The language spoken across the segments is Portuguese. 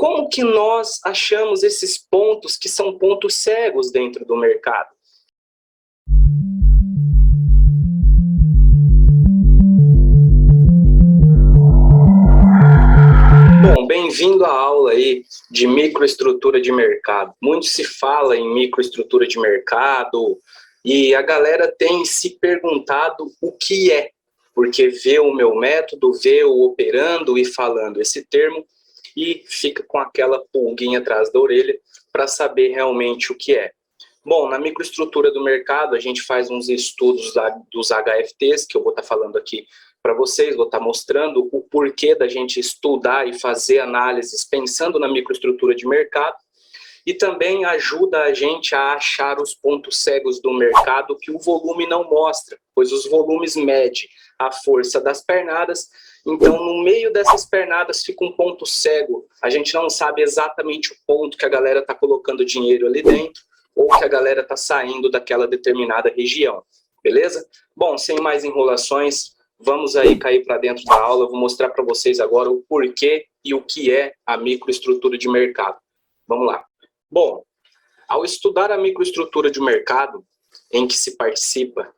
Como que nós achamos esses pontos que são pontos cegos dentro do mercado? Bom, bem-vindo à aula aí de microestrutura de mercado. Muito se fala em microestrutura de mercado e a galera tem se perguntado o que é, porque vê o meu método, vê o operando e falando esse termo e fica com aquela pulguinha atrás da orelha para saber realmente o que é. Bom, na microestrutura do mercado, a gente faz uns estudos dos HFTs, que eu vou estar falando aqui para vocês, vou estar mostrando o porquê da gente estudar e fazer análises pensando na microestrutura de mercado, e também ajuda a gente a achar os pontos cegos do mercado que o volume não mostra, pois os volumes medem a força das pernadas, então no meio dessas pernadas fica um ponto cego, a gente não sabe exatamente o ponto que a galera está colocando dinheiro ali dentro, ou que a galera está saindo daquela determinada região, beleza? Bom, sem mais enrolações, vamos aí cair para dentro da aula, eu vou mostrar para vocês agora o porquê e o que é a microestrutura de mercado. Vamos lá. Bom, ao estudar a microestrutura de mercado em que se participa,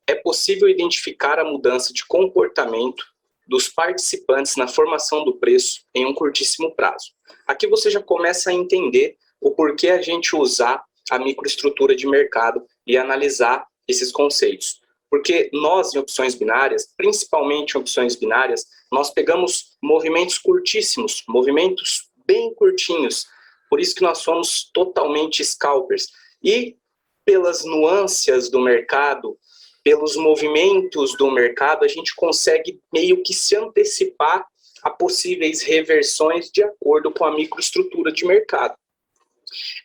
é possível identificar a mudança de comportamento dos participantes na formação do preço em um curtíssimo prazo. Aqui você já começa a entender o porquê a gente usar a microestrutura de mercado e analisar esses conceitos. Porque nós, em opções binárias, principalmente em opções binárias, nós pegamos movimentos curtíssimos, movimentos bem curtinhos, por isso que nós somos totalmente scalpers. E pelas nuances do mercado, pelos movimentos do mercado, a gente consegue meio que se antecipar a possíveis reversões de acordo com a microestrutura de mercado.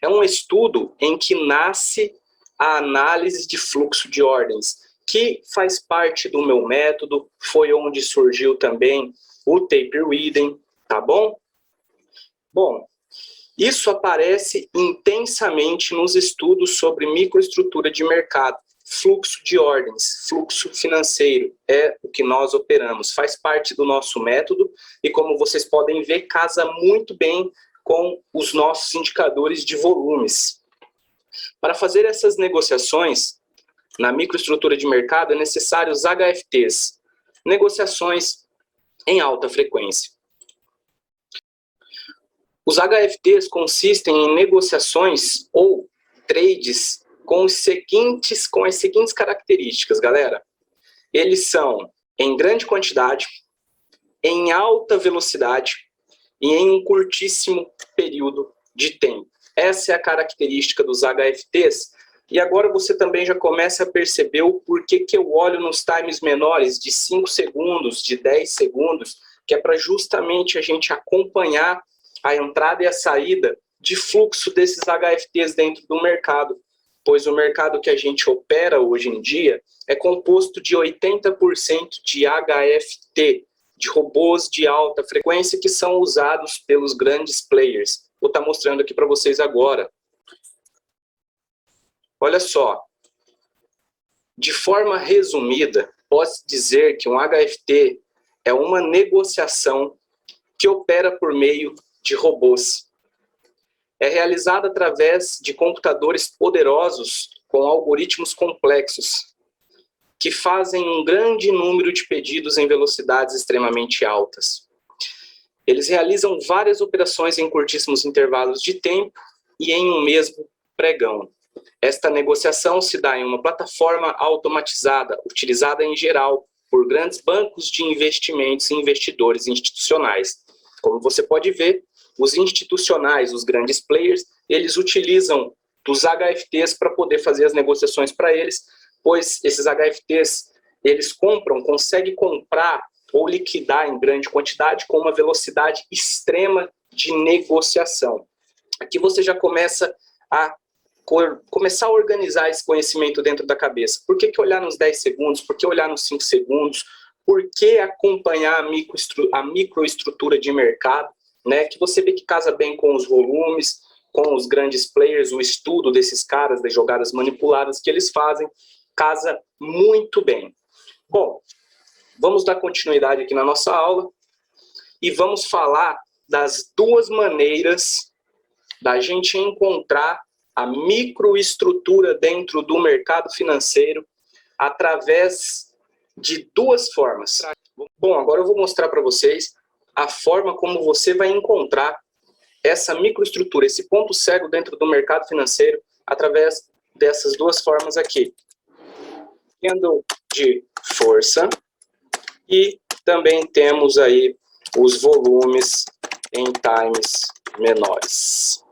É um estudo em que nasce a análise de fluxo de ordens, que faz parte do meu método, foi onde surgiu também o taper reading, tá bom? Bom, isso aparece intensamente nos estudos sobre microestrutura de mercado, fluxo de ordens, fluxo financeiro, é o que nós operamos, faz parte do nosso método e, como vocês podem ver, casa muito bem com os nossos indicadores de volumes. Para fazer essas negociações, na microestrutura de mercado, é necessário os HFTs, negociações em alta frequência. Os HFTs consistem em negociações ou trades com as seguintes características, galera. Eles são em grande quantidade, em alta velocidade e em um curtíssimo período de tempo. Essa é a característica dos HFTs. E agora você também já começa a perceber o porquê que eu olho nos times menores de 5 segundos, de 10 segundos, que é para justamente a gente acompanhar a entrada e a saída de fluxo desses HFTs dentro do mercado, pois o mercado que a gente opera hoje em dia é composto de 80% de HFT, de robôs de alta frequência que são usados pelos grandes players. Vou estar mostrando aqui para vocês agora. Olha só, de forma resumida, posso dizer que um HFT é uma negociação que opera por meio de robôs. É realizada através de computadores poderosos com algoritmos complexos, que fazem um grande número de pedidos em velocidades extremamente altas. Eles realizam várias operações em curtíssimos intervalos de tempo e em um mesmo pregão. Esta negociação se dá em uma plataforma automatizada, utilizada em geral por grandes bancos de investimentos e investidores institucionais. Como você pode ver, os institucionais, os grandes players, eles utilizam dos HFTs para poder fazer as negociações para eles, pois esses HFTs, eles conseguem comprar ou liquidar em grande quantidade com uma velocidade extrema de negociação. Aqui você já começa a organizar esse conhecimento dentro da cabeça. Por que olhar nos 10 segundos? Por que olhar nos 5 segundos? Por que acompanhar a microestrutura de mercado? Né, que você vê que casa bem com os volumes, com os grandes players, o estudo desses caras, das jogadas manipuladas que eles fazem, casa muito bem. Bom, vamos dar continuidade aqui na nossa aula e vamos falar das duas maneiras da gente encontrar a microestrutura dentro do mercado financeiro através de duas formas. Bom, agora eu vou mostrar para vocês a forma como você vai encontrar essa microestrutura, esse ponto cego dentro do mercado financeiro através dessas duas formas aqui. Candle de força e também temos aí os volumes em times menores.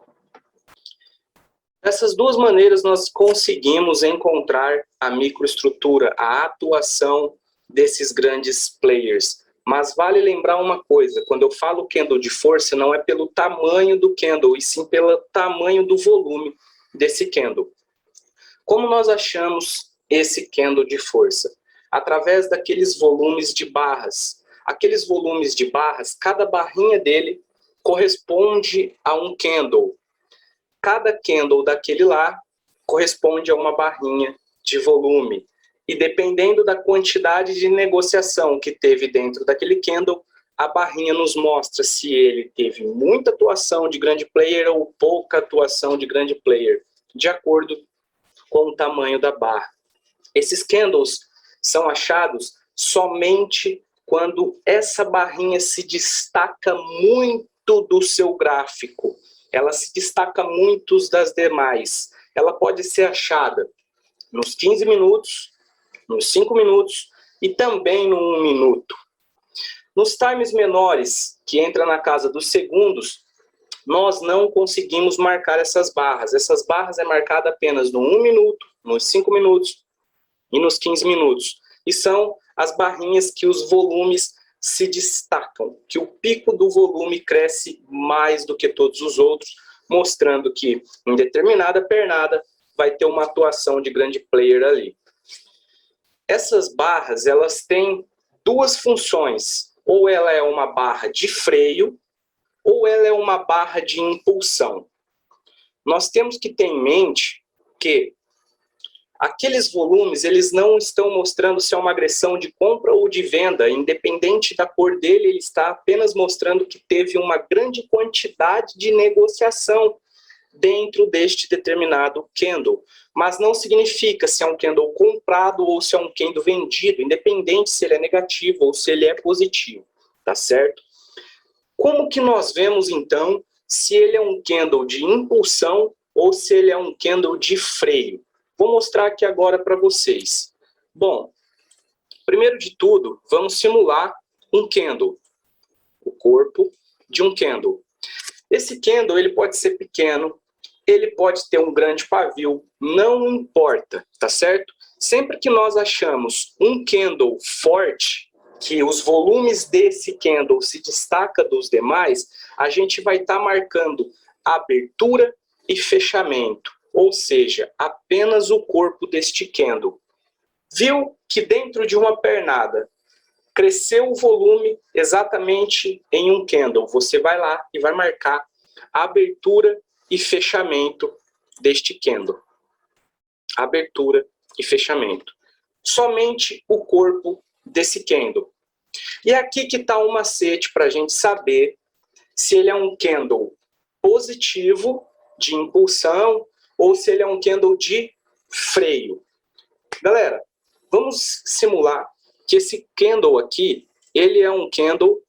Dessas duas maneiras nós conseguimos encontrar a microestrutura, a atuação desses grandes players. Mas vale lembrar uma coisa, quando eu falo candle de força, não é pelo tamanho do candle, e sim pelo tamanho do volume desse candle. Como nós achamos esse candle de força? Através daqueles volumes de barras. Aqueles volumes de barras, cada barrinha dele corresponde a um candle. Cada candle daquele lá corresponde a uma barrinha de volume. E dependendo da quantidade de negociação que teve dentro daquele candle, a barrinha nos mostra se ele teve muita atuação de grande player ou pouca atuação de grande player, de acordo com o tamanho da barra. Esses candles são achados somente quando essa barrinha se destaca muito do seu gráfico. Ela se destaca muito das demais. Ela pode ser achada nos 15 minutos, nos 5 minutos e também no 1 minuto. Nos times menores, que entra na casa dos segundos, nós não conseguimos marcar essas barras. Essas barras é marcada apenas no 1 minuto, nos 5 minutos e nos 15 minutos. E são as barrinhas que os volumes se destacam, que o pico do volume cresce mais do que todos os outros, mostrando que em determinada pernada vai ter uma atuação de grande player ali. Essas barras, elas têm duas funções. Ou ela é uma barra de freio, ou ela é uma barra de impulsão. Nós temos que ter em mente que aqueles volumes, eles não estão mostrando se é uma agressão de compra ou de venda, independente da cor dele, ele está apenas mostrando que teve uma grande quantidade de negociação dentro deste determinado candle. Mas não significa se é um candle comprado ou se é um candle vendido, independente se ele é negativo ou se ele é positivo, tá certo? Como que nós vemos, então, se ele é um candle de impulsão ou se ele é um candle de freio? Vou mostrar aqui agora para vocês. Bom, primeiro de tudo, vamos simular um candle, o corpo de um candle. Esse candle ele pode ser pequeno, ele pode ter um grande pavio, não importa, tá certo? Sempre que nós achamos um candle forte, que os volumes desse candle se destacam dos demais, a gente vai estar marcando abertura e fechamento, ou seja, apenas o corpo deste candle. Viu que dentro de uma pernada cresceu o volume exatamente em um candle, você vai lá e vai marcar a abertura e fechamento deste candle. Abertura e fechamento. Somente o corpo desse candle. E é aqui que está o macete para a gente saber se ele é um candle positivo, de impulsão, ou se ele é um candle de freio. Galera, vamos simular que esse candle aqui, ele é um candle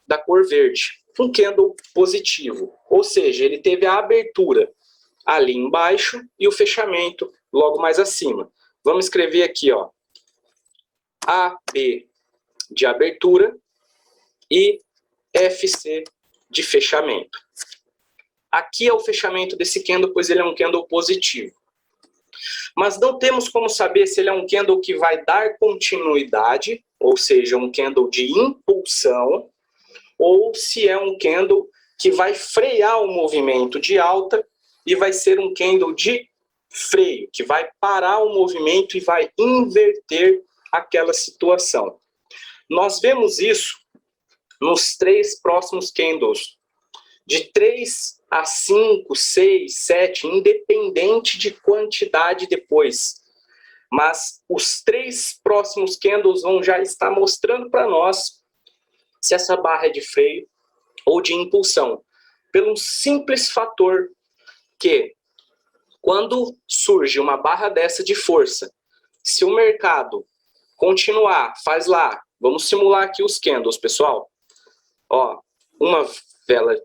da cor verde. Um candle positivo. Ou seja, ele teve a abertura ali embaixo e o fechamento logo mais acima. Vamos escrever aqui, ó, AB de abertura e FC de fechamento. Aqui é o fechamento desse candle, pois ele é um candle positivo. Mas não temos como saber se ele é um candle que vai dar continuidade, ou seja, um candle de impulsão, ou se é um candle que vai frear o movimento de alta e vai ser um candle de freio, que vai parar o movimento e vai inverter aquela situação. Nós vemos isso nos 3 próximos candles, de 3 a 5, 6, 7, independente de quantidade depois. Mas os 3 próximos candles vão já estar mostrando para nós se essa barra é de freio ou de impulsão, pelo simples fator que, quando surge uma barra dessa de força, se o mercado continuar, faz lá, vamos simular aqui os candles, pessoal. Ó, uma vela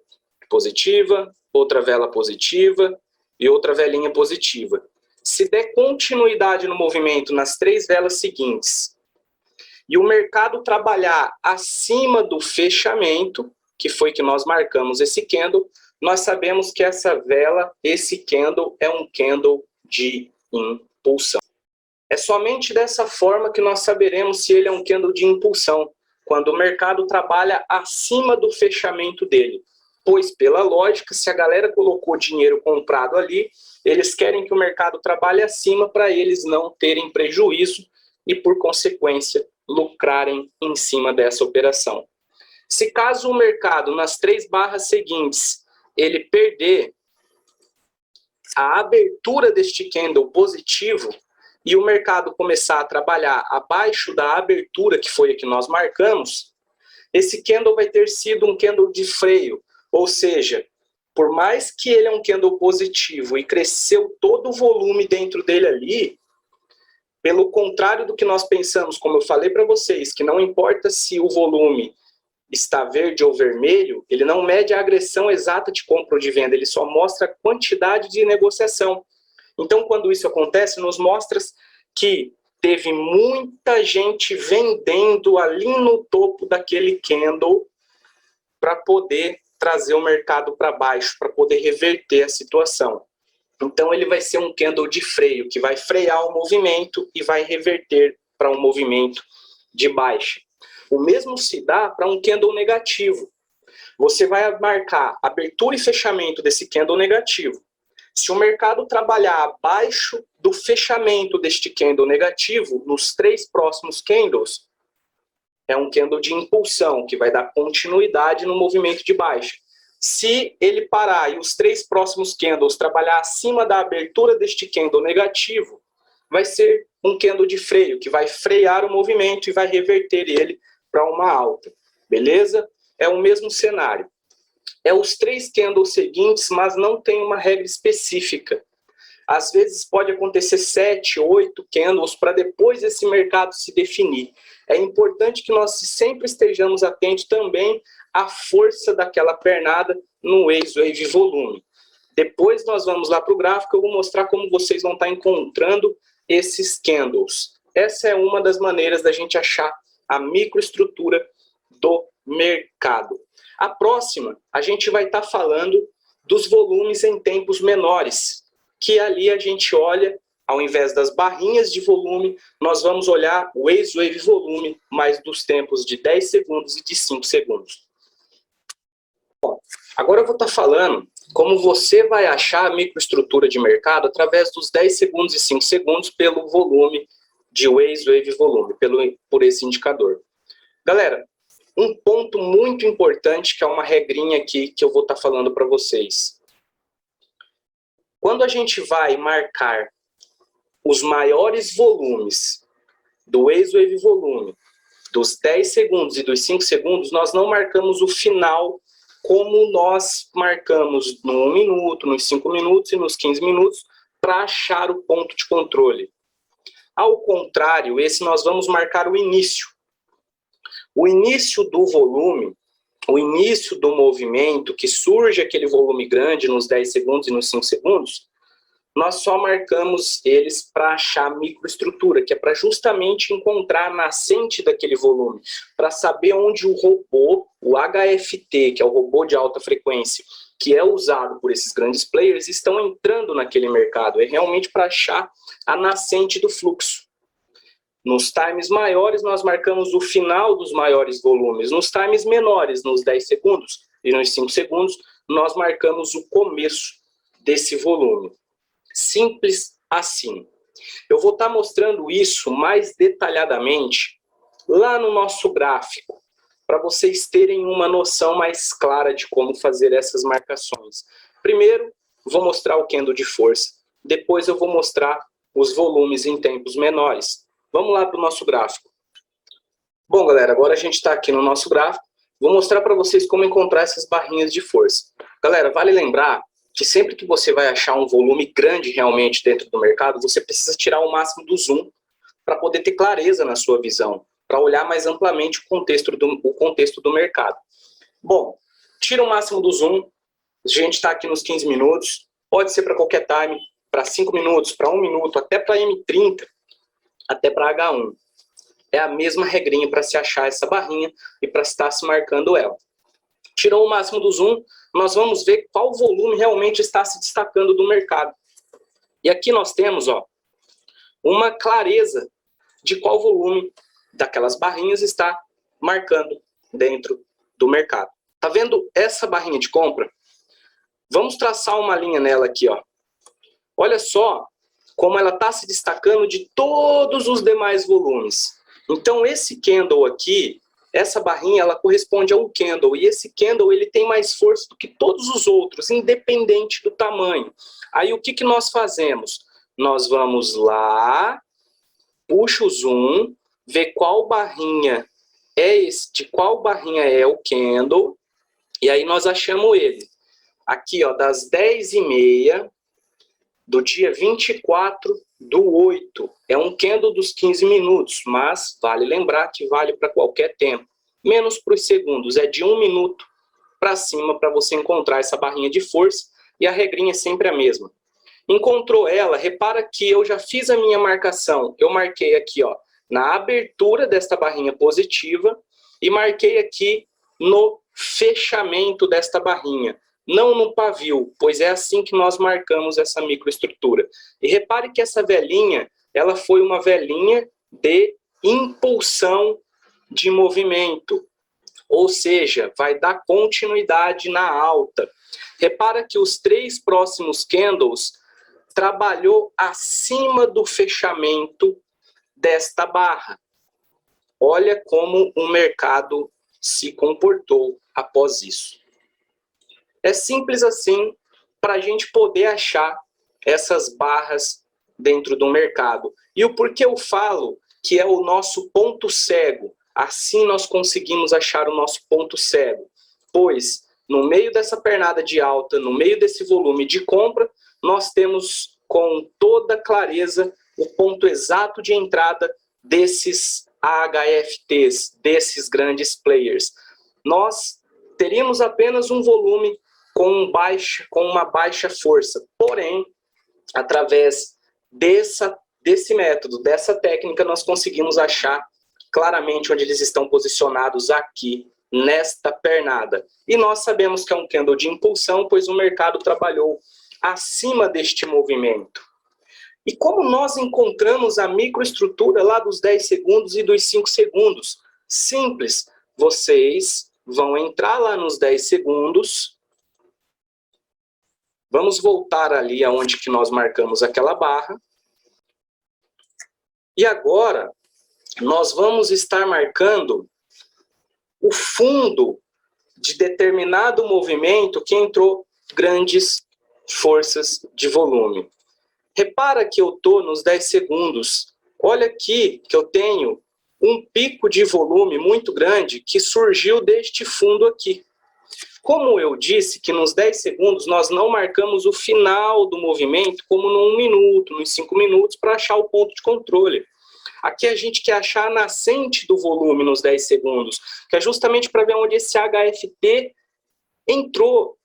positiva, outra vela positiva e outra velinha positiva. Se der continuidade no movimento nas 3 velas seguintes e o mercado trabalhar acima do fechamento, que foi que nós marcamos esse candle, nós sabemos que essa vela, esse candle, é um candle de impulsão. É somente dessa forma que nós saberemos se ele é um candle de impulsão, quando o mercado trabalha acima do fechamento dele. Pois, pela lógica, se a galera colocou dinheiro comprado ali, eles querem que o mercado trabalhe acima para eles não terem prejuízo e, por consequência, lucrarem em cima dessa operação. Se caso o mercado, nas 3 barras seguintes, ele perder a abertura deste candle positivo e o mercado começar a trabalhar abaixo da abertura, que foi a que nós marcamos, esse candle vai ter sido um candle de freio, ou seja, por mais que ele é um candle positivo e cresceu todo o volume dentro dele ali, pelo contrário do que nós pensamos, como eu falei para vocês, que não importa se o volume está verde ou vermelho, ele não mede a agressão exata de compra ou de venda, ele só mostra a quantidade de negociação. Então, quando isso acontece, nos mostra que teve muita gente vendendo ali no topo daquele candle para poder trazer o mercado para baixo, para poder reverter a situação. Então, ele vai ser um candle de freio, que vai frear o movimento e vai reverter para um movimento de baixa. O mesmo se dá para um candle negativo. Você vai marcar abertura e fechamento desse candle negativo. Se o mercado trabalhar abaixo do fechamento deste candle negativo, nos 3 próximos candles, é um candle de impulsão, que vai dar continuidade no movimento de baixa. Se ele parar e os 3 próximos candles trabalhar acima da abertura deste candle negativo, vai ser um candle de freio, que vai frear o movimento e vai reverter ele para uma alta. Beleza? É o mesmo cenário. É os 3 candles seguintes, mas não tem uma regra específica. Às vezes pode acontecer 7, 8 candles para depois esse mercado se definir. É importante que nós sempre estejamos atentos também à força daquela pernada no ex-wave volume. Depois nós vamos lá para o gráfico, eu vou mostrar como vocês vão estar encontrando esses candles. Essa é uma das maneiras da gente achar a microestrutura do mercado. A próxima, a gente vai estar falando dos volumes em tempos menores, que ali a gente olha, ao invés das barrinhas de volume, nós vamos olhar o ex-wave volume, mais dos tempos de 10 segundos e de 5 segundos. Bom, agora eu vou estar falando como você vai achar a microestrutura de mercado através dos 10 segundos e 5 segundos pelo volume de ex-wave volume, por esse indicador. Galera, um ponto muito importante, que é uma regrinha aqui que eu vou estar falando para vocês. Quando a gente vai marcar os maiores volumes do ex-wave volume, dos 10 segundos e dos 5 segundos, nós não marcamos o final como nós marcamos no 1 minuto, nos 5 minutos e nos 15 minutos para achar o ponto de controle. Ao contrário, esse nós vamos marcar o início. O início do volume, o início do movimento, que surge aquele volume grande nos 10 segundos e nos 5 segundos, nós só marcamos eles para achar a microestrutura, que é para justamente encontrar a nascente daquele volume, para saber onde o robô, o HFT, que é o robô de alta frequência, que é usado por esses grandes players, estão entrando naquele mercado. É realmente para achar a nascente do fluxo. Nos times maiores, nós marcamos o final dos maiores volumes. Nos times menores, nos 10 segundos e nos 5 segundos, nós marcamos o começo desse volume. Simples assim. Eu vou estar mostrando isso mais detalhadamente lá no nosso gráfico, para vocês terem uma noção mais clara de como fazer essas marcações. Primeiro, vou mostrar o candle de força. Depois eu vou mostrar os volumes em tempos menores. Vamos lá para o nosso gráfico. Bom, galera, agora a gente está aqui no nosso gráfico. vou mostrar para vocês como encontrar essas barrinhas de força. Galera, vale lembrar que sempre que você vai achar um volume grande realmente dentro do mercado, você precisa tirar o máximo do zoom para poder ter clareza na sua visão, para olhar mais amplamente o contexto do mercado. Bom, tira o máximo do zoom, a gente está aqui nos 15 minutos, pode ser para qualquer time, para 5 minutos, para 1 minuto, até para M30, até para H1. É a mesma regrinha para se achar essa barrinha e para estar se marcando ela. Tirou o máximo do zoom, nós vamos ver qual volume realmente está se destacando do mercado. E aqui nós temos, ó, uma clareza de qual volume daquelas barrinhas está marcando dentro do mercado. Tá vendo essa barrinha de compra? Vamos traçar uma linha nela aqui, ó. Olha só como ela está se destacando de todos os demais volumes. Então esse candle aqui, essa barrinha, ela corresponde a um candle, e esse candle ele tem mais força do que todos os outros, independente do tamanho. Aí o que que nós fazemos? Nós vamos lá, puxa o zoom, vê qual barrinha de qual barrinha é o candle, e aí nós achamos ele. Aqui, ó, das 10h30 do dia 24/8. É um candle dos 15 minutos, mas vale lembrar que vale para qualquer tempo. Menos para os segundos, é de 1 minuto para cima para você encontrar essa barrinha de força, e a regrinha é sempre a mesma. Encontrou ela, repara que eu já fiz a minha marcação. Eu marquei aqui, ó, na abertura desta barrinha positiva e marquei aqui no fechamento desta barrinha. Não no pavio, pois é assim que nós marcamos essa microestrutura. E repare que essa velinha, ela foi uma velinha de impulsão de movimento, ou seja, vai dar continuidade na alta. Repara que os 3 próximos candles trabalhou acima do fechamento desta barra. Olha como o mercado se comportou após isso. É simples assim para a gente poder achar essas barras dentro do mercado. E o porquê eu falo que é o nosso ponto cego? Assim nós conseguimos achar o nosso ponto cego. Pois, no meio dessa pernada de alta, no meio desse volume de compra, nós temos com toda clareza o ponto exato de entrada desses HFTs, desses grandes players. Nós teríamos apenas um volume com uma baixa força. Porém, através desse método, dessa técnica, nós conseguimos achar claramente onde eles estão posicionados aqui, nesta pernada. E nós sabemos que é um candle de impulsão, pois o mercado trabalhou acima deste movimento. E como nós encontramos a microestrutura lá dos 10 segundos e dos 5 segundos? Simples, vocês vão entrar lá nos 10 segundos, vamos voltar ali aonde que nós marcamos aquela barra. E agora, nós vamos estar marcando o fundo de determinado movimento que entrou grandes forças de volume. Repara que eu estou nos 10 segundos. Olha aqui que eu tenho um pico de volume muito grande que surgiu deste fundo aqui. Como eu disse que nos 10 segundos nós não marcamos o final do movimento, como no 1 minuto, nos 5 minutos, para achar o ponto de controle. Aqui a gente quer achar a nascente do volume nos 10 segundos, que é justamente para ver onde esse HFT entrou.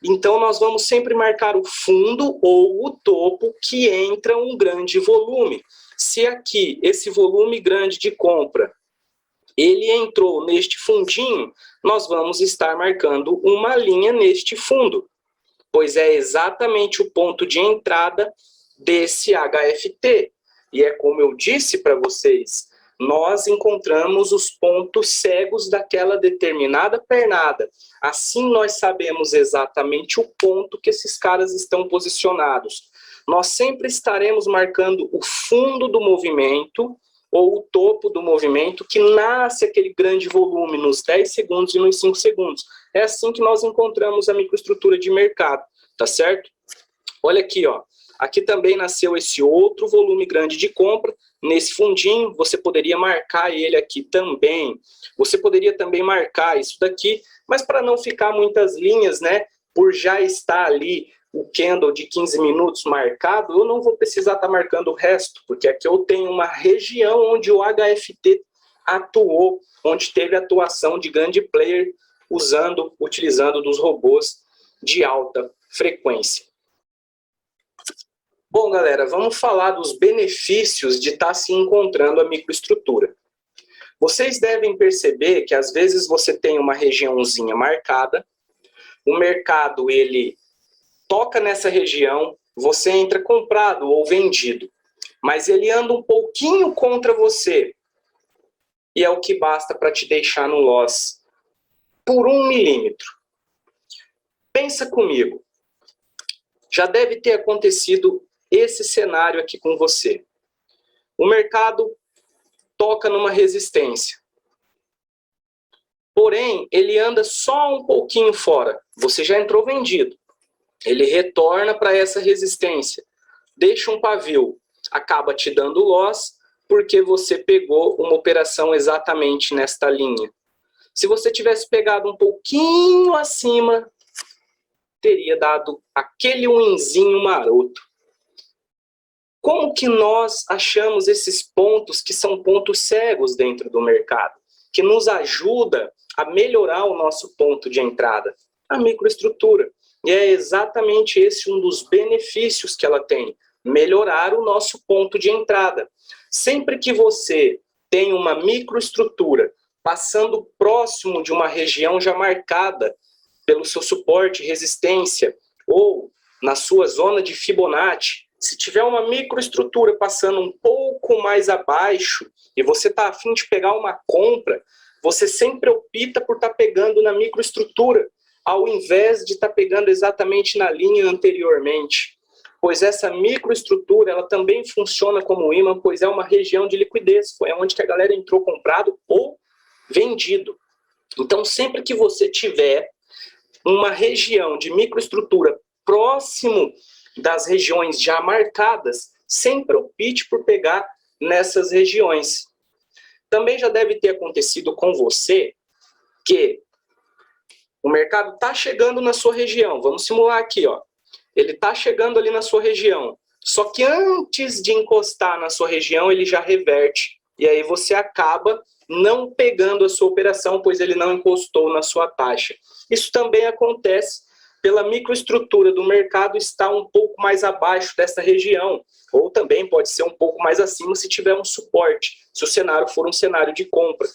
Então nós vamos sempre marcar o fundo ou o topo que entra um grande volume. Se aqui esse volume grande de compra ele entrou neste fundinho, nós vamos estar marcando uma linha neste fundo, pois é exatamente o ponto de entrada desse HFT. E é como eu disse para vocês, nós encontramos os pontos cegos daquela determinada pernada. Assim nós sabemos exatamente o ponto que esses caras estão posicionados. Nós sempre estaremos marcando o fundo do movimento, ou o topo do movimento, que nasce aquele grande volume nos 10 segundos e nos 5 segundos. É assim que nós encontramos a microestrutura de mercado, tá certo? Olha aqui, ó, aqui também nasceu esse outro volume grande de compra, nesse fundinho, você poderia marcar ele aqui também. Você poderia também marcar isso daqui, mas para não ficar muitas linhas, né, por já estar ali o candle de 15 minutos marcado, eu não vou precisar estar marcando o resto, porque aqui eu tenho uma região onde o HFT atuou, onde teve atuação de grande player utilizando dos robôs de alta frequência. Bom, galera, vamos falar dos benefícios de estar se encontrando a microestrutura. Vocês devem perceber que às vezes você tem uma regiãozinha marcada, o mercado ele toca nessa região, você entra comprado ou vendido, mas ele anda um pouquinho contra você e é o que basta para te deixar no loss por 1 milímetro. Pensa comigo, já deve ter acontecido esse cenário aqui com você. O mercado toca numa resistência, porém ele anda só um pouquinho fora, você já entrou vendido. Ele retorna para essa resistência, deixa um pavio, acaba te dando loss porque você pegou uma operação exatamente nesta linha. Se você tivesse pegado um pouquinho acima, teria dado aquele winzinho maroto. Como que nós achamos esses pontos que são pontos cegos dentro do mercado, que nos ajuda a melhorar o nosso ponto de entrada? A microestrutura. E é exatamente esse um dos benefícios que ela tem, melhorar o nosso ponto de entrada. Sempre que você tem uma microestrutura passando próximo de uma região já marcada pelo seu suporte, resistência, ou na sua zona de Fibonacci, se tiver uma microestrutura passando um pouco mais abaixo e você está a fim de pegar uma compra, você sempre opta por estar pegando na microestrutura, ao invés de estar pegando exatamente na linha anteriormente. Pois essa microestrutura, ela também funciona como imã, pois é uma região de liquidez, foi onde que a galera entrou comprado ou vendido. Então, sempre que você tiver uma região de microestrutura próximo das regiões já marcadas, sempre opte por pegar nessas regiões. Também já deve ter acontecido com você que o mercado está chegando na sua região. Vamos simular aqui, ó. Ele está chegando ali na sua região. Só que antes de encostar na sua região, ele já reverte. E aí você acaba não pegando a sua operação, pois ele não encostou na sua taxa. Isso também acontece pela microestrutura do mercado estar um pouco mais abaixo dessa região. Ou também pode ser um pouco mais acima se tiver um suporte, se o cenário for um cenário de compra.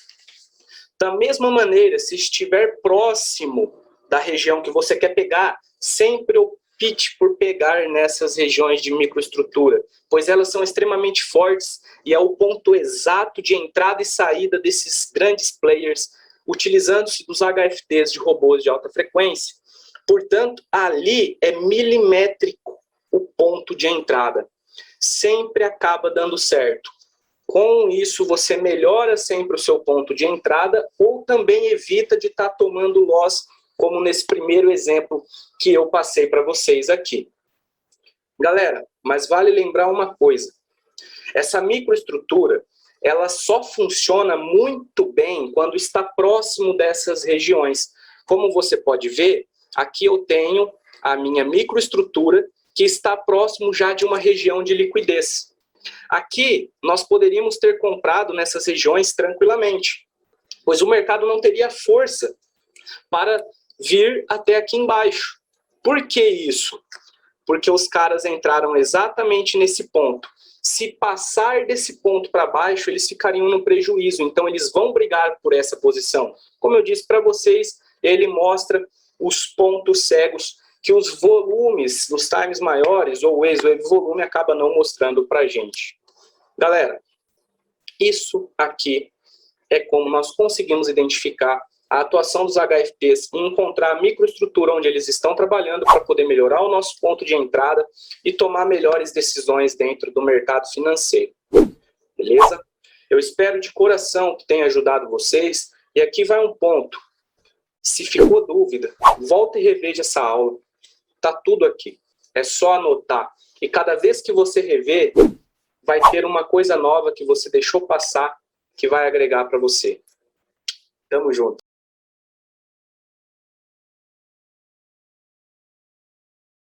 Da mesma maneira, se estiver próximo da região que você quer pegar, sempre opte por pegar nessas regiões de microestrutura, pois elas são extremamente fortes e é o ponto exato de entrada e saída desses grandes players, utilizando-se dos HFTs de robôs de alta frequência. Portanto, ali é milimétrico o ponto de entrada. Sempre acaba dando certo. Com isso, você melhora sempre o seu ponto de entrada ou também evita de estar tomando loss, como nesse primeiro exemplo que eu passei para vocês aqui. Galera, mas vale lembrar uma coisa. Essa microestrutura, ela só funciona muito bem quando está próximo dessas regiões. Como você pode ver, aqui eu tenho a minha microestrutura que está próximo já de uma região de liquidez. Aqui, nós poderíamos ter comprado nessas regiões tranquilamente, pois o mercado não teria força para vir até aqui embaixo. Por que isso? Porque os caras entraram exatamente nesse ponto. Se passar desse ponto para baixo, eles ficariam no prejuízo, então eles vão brigar por essa posição. Como eu disse para vocês, ele mostra os pontos cegos que os volumes dos times maiores ou o ex-wave volume acaba não mostrando para a gente. Galera, isso aqui é como nós conseguimos identificar a atuação dos HFTs e encontrar a microestrutura onde eles estão trabalhando para poder melhorar o nosso ponto de entrada e tomar melhores decisões dentro do mercado financeiro. Beleza? Eu espero de coração que tenha ajudado vocês. E aqui vai um ponto. Se ficou dúvida, volta e reveja essa aula. Tá tudo aqui. É só anotar. E cada vez que você rever, vai ter uma coisa nova que você deixou passar que vai agregar para você. Tamo junto.